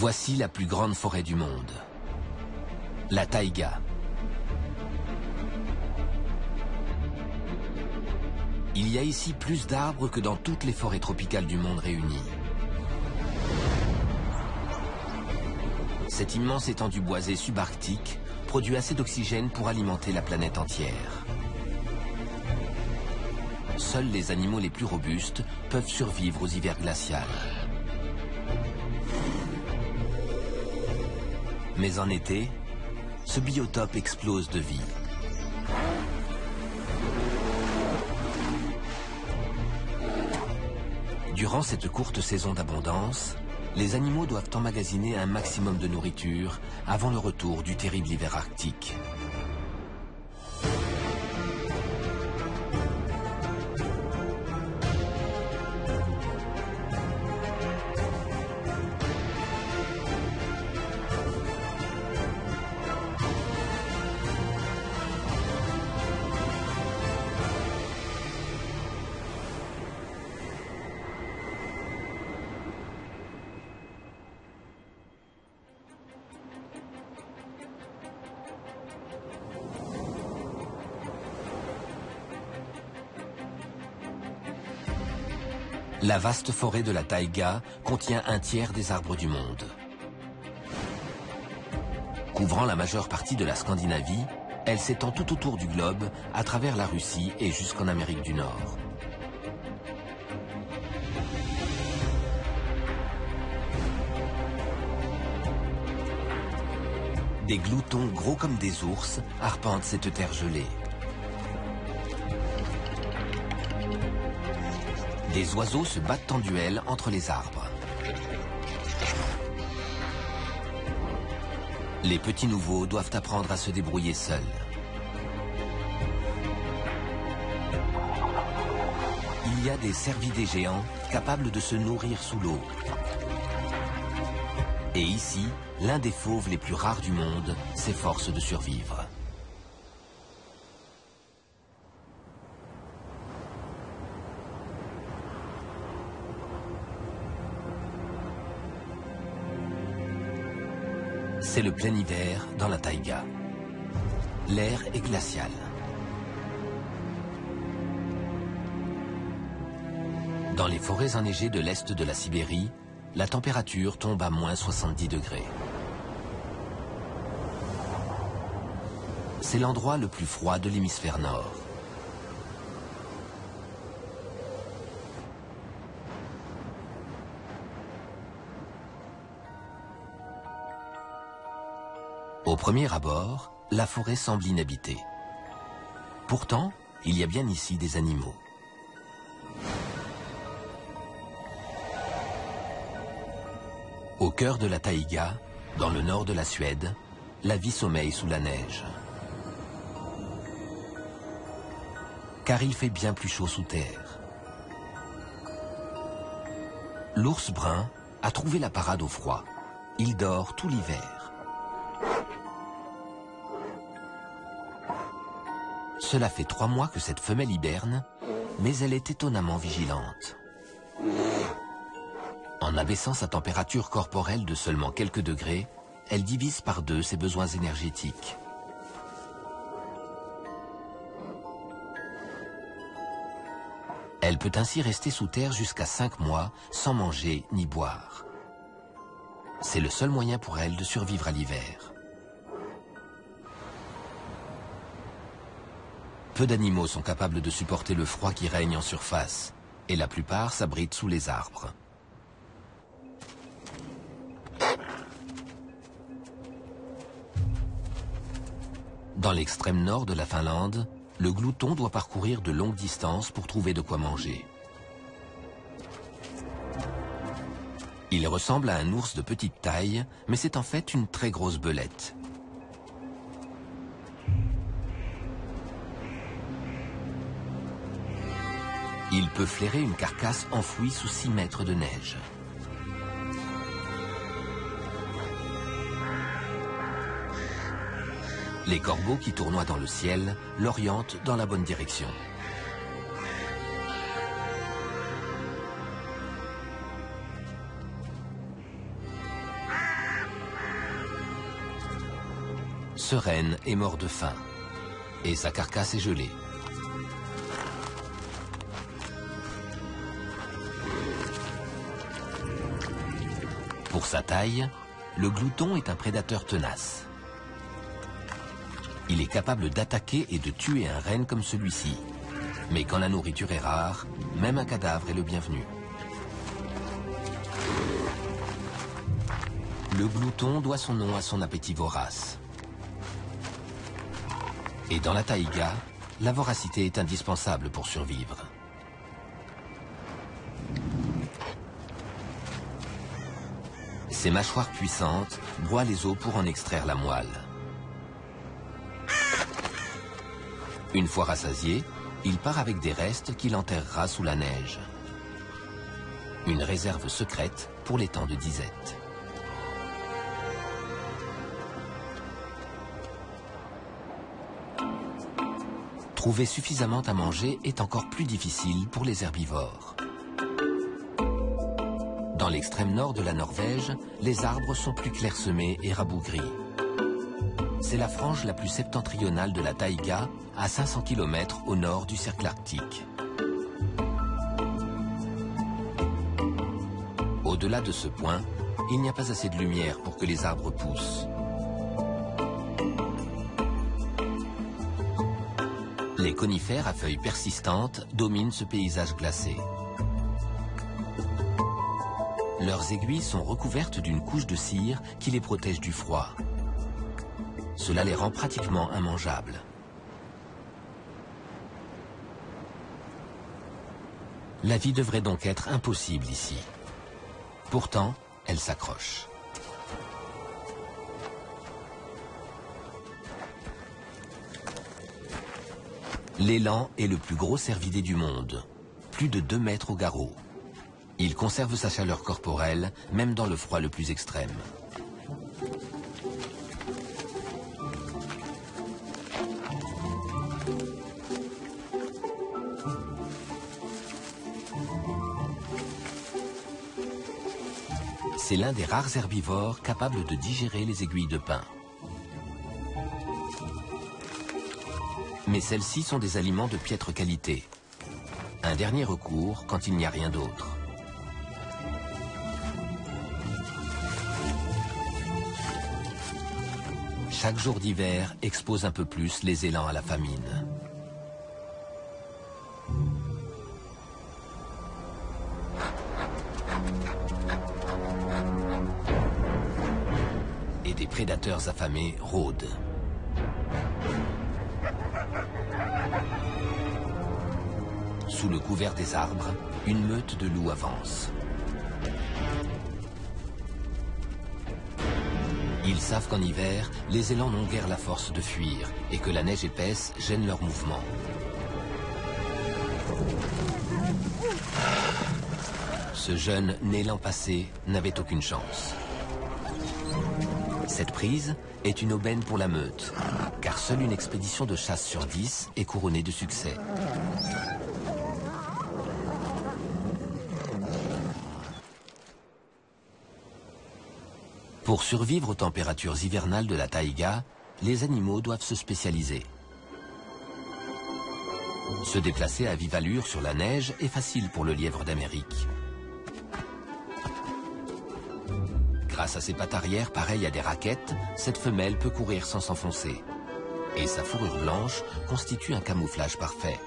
Voici la plus grande forêt du monde, la taïga. Il y a ici plus d'arbres que dans toutes les forêts tropicales du monde réunies. Cette immense étendue boisée subarctique produit assez d'oxygène pour alimenter la planète entière. Seuls les animaux les plus robustes peuvent survivre aux hivers glaciaux. Mais en été, ce biotope explose de vie. Durant cette courte saison d'abondance, les animaux doivent emmagasiner un maximum de nourriture avant le retour du terrible hiver arctique. La vaste forêt de la taïga contient un tiers des arbres du monde. Couvrant la majeure partie de la Scandinavie, elle s'étend tout autour du globe, à travers la Russie et jusqu'en Amérique du Nord. Des gloutons gros comme des ours arpentent cette terre gelée. Des oiseaux se battent en duel entre les arbres. Les petits nouveaux doivent apprendre à se débrouiller seuls. Il y a des cervidés géants capables de se nourrir sous l'eau. Et ici, l'un des fauves les plus rares du monde s'efforce de survivre. C'est le plein hiver dans la taïga. L'air est glacial. Dans les forêts enneigées de l'est de la Sibérie, la température tombe à moins 70 degrés. C'est l'endroit le plus froid de l'hémisphère nord. Au premier abord, la forêt semble inhabitée. Pourtant, il y a bien ici des animaux. Au cœur de la taïga, dans le nord de la Suède, la vie sommeille sous la neige. Car il fait bien plus chaud sous terre. L'ours brun a trouvé la parade au froid. Il dort tout l'hiver. Cela fait 3 mois que cette femelle hiberne, mais elle est étonnamment vigilante. En abaissant sa température corporelle de seulement quelques degrés, elle divise par 2 ses besoins énergétiques. Elle peut ainsi rester sous terre jusqu'à 5 mois sans manger ni boire. C'est le seul moyen pour elle de survivre à l'hiver. Peu d'animaux sont capables de supporter le froid qui règne en surface, et la plupart s'abritent sous les arbres. Dans l'extrême nord de la Finlande, le glouton doit parcourir de longues distances pour trouver de quoi manger. Il ressemble à un ours de petite taille, mais c'est en fait une très grosse belette. Il peut flairer une carcasse enfouie sous 6 mètres de neige. Les corbeaux qui tournoient dans le ciel l'orientent dans la bonne direction. ce renne est mort de faim et sa carcasse est gelée. Pour sa taille, le glouton est un prédateur tenace. Il est capable d'attaquer et de tuer un renne comme celui-ci. Mais quand la nourriture est rare, même un cadavre est le bienvenu. Le glouton doit son nom à son appétit vorace. Et dans la taïga, la voracité est indispensable pour survivre. Ses mâchoires puissantes broient les os pour en extraire la moelle. Une fois rassasié, il part avec des restes qu'il enterrera sous la neige. Une réserve secrète pour les temps de disette. Trouver suffisamment à manger est encore plus difficile pour les herbivores. Dans l'extrême nord de la Norvège, les arbres sont plus clairsemés et rabougris. C'est la frange la plus septentrionale de la taïga, à 500 km au nord du cercle arctique. Au-delà de ce point, il n'y a pas assez de lumière pour que les arbres poussent. Les conifères à feuilles persistantes dominent ce paysage glacé. Leurs aiguilles sont recouvertes d'une couche de cire qui les protège du froid. Cela les rend pratiquement immangeables. La vie devrait donc être impossible ici. Pourtant, elle s'accroche. L'élan est le plus gros cervidé du monde, plus de 2 mètres au garrot. Il conserve sa chaleur corporelle, même dans le froid le plus extrême. C'est l'un des rares herbivores capables de digérer les aiguilles de pin. Mais celles-ci sont des aliments de piètre qualité. Un dernier recours quand il n'y a rien d'autre. Chaque jour d'hiver expose un peu plus les élans à la famine. Et des prédateurs affamés rôdent. Sous le couvert des arbres, une meute de loups avance. Ils savent qu'en hiver, les élans n'ont guère la force de fuir et que la neige épaisse gêne leur mouvement. Ce jeune, né l'an passé, n'avait aucune chance. Cette prise est une aubaine pour la meute, car seule une expédition de chasse sur 10 est couronnée de succès. Pour survivre aux températures hivernales de la taïga, les animaux doivent se spécialiser. Se déplacer à vive allure sur la neige est facile pour le lièvre d'Amérique. Grâce à ses pattes arrière pareilles à des raquettes, cette femelle peut courir sans s'enfoncer. Et sa fourrure blanche constitue un camouflage parfait.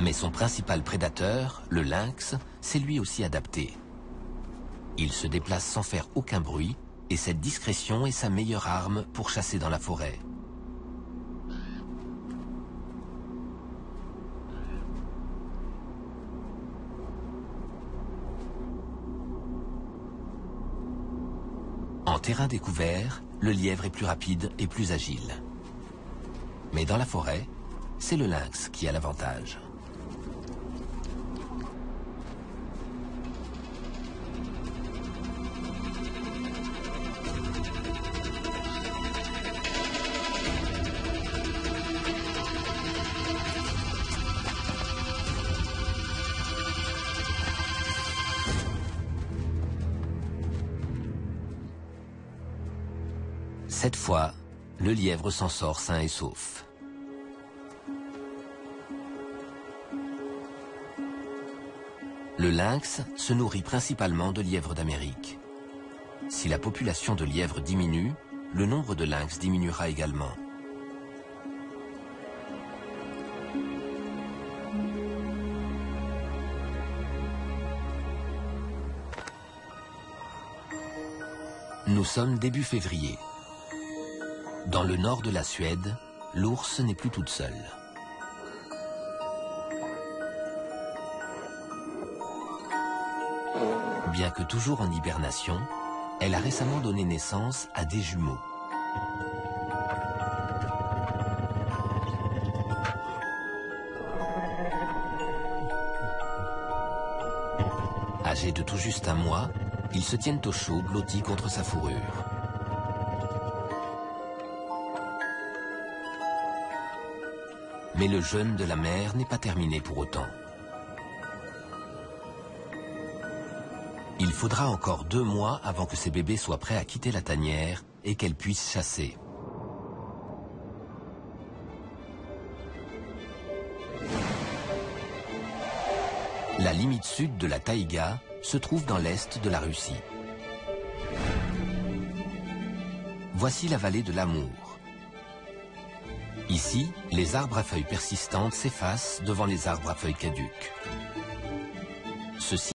Mais son principal prédateur, le lynx, s'est lui aussi adapté. Il se déplace sans faire aucun bruit et cette discrétion est sa meilleure arme pour chasser dans la forêt. En terrain découvert, le lièvre est plus rapide et plus agile. Mais dans la forêt, c'est le lynx qui a l'avantage. Cette fois, le lièvre s'en sort sain et sauf. Le lynx se nourrit principalement de lièvres d'Amérique. Si la population de lièvres diminue, le nombre de lynx diminuera également. Nous sommes début février. Dans le nord de la Suède, l'ours n'est plus toute seule. Bien que toujours en hibernation, elle a récemment donné naissance à des jumeaux. Âgés de tout juste un mois, ils se tiennent au chaud, blottis contre sa fourrure. Mais le jeûne de la mère n'est pas terminé pour autant. Il faudra encore 2 mois avant que ces bébés soient prêts à quitter la tanière et qu'elle puisse chasser. La limite sud de la taïga se trouve dans l'est de la Russie. Voici la vallée de l'Amour. Ici, les arbres à feuilles persistantes s'effacent devant les arbres à feuilles caduques. Ceux-ci